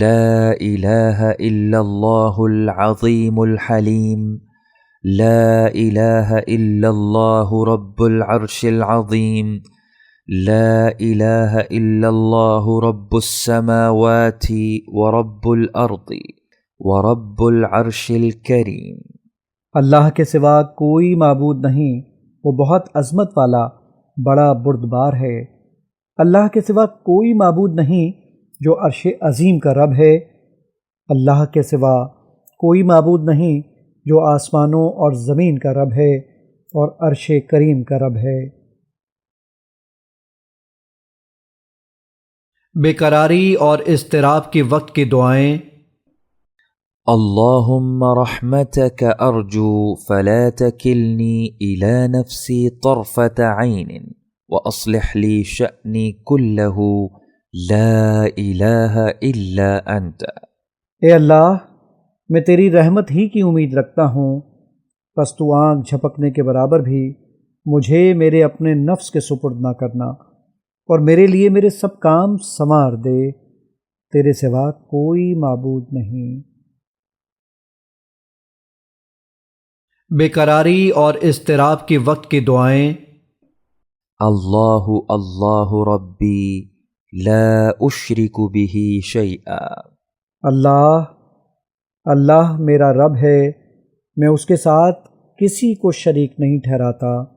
لا إله إلا الله العظيم الحليم، لا إله إلا الله رب العرش العظيم، لا إله إلا الله رب السماوات ورب الأرض ورب العرش الكريم۔ اللہ کے سوا کوئی معبود نہیں، وہ بہت عظمت والا بڑا بردبار ہے۔ اللہ کے سوا کوئی معبود نہیں جو عرش عظیم کا رب ہے۔ اللہ کے سوا کوئی معبود نہیں جو آسمانوں اور زمین کا رب ہے اور عرش کریم کا رب ہے۔ بیکراری اور اضطراب کے وقت کی دعائیں۔ اللهم رحمتك أرجو فلا تكلني إلى نفسي طرفة عين وأصلح لي شأني كله لا إله إلا أنت۔ اے اللہ، میں تیری رحمت ہی کی امید رکھتا ہوں، پس تو آنکھ جھپکنے کے برابر بھی مجھے میرے اپنے نفس کے سپرد نہ کرنا، اور میرے لیے میرے سب کام سنوار دے، تیرے سوا کوئی معبود نہیں۔ بیکراری اور اضطراب کے وقت کی دعائیں۔ اللہ اللہ ربی لا اشرک به شیئا، اللہ اللہ میرا رب ہے، میں اس کے ساتھ کسی کو شریک نہیں ٹھہراتا۔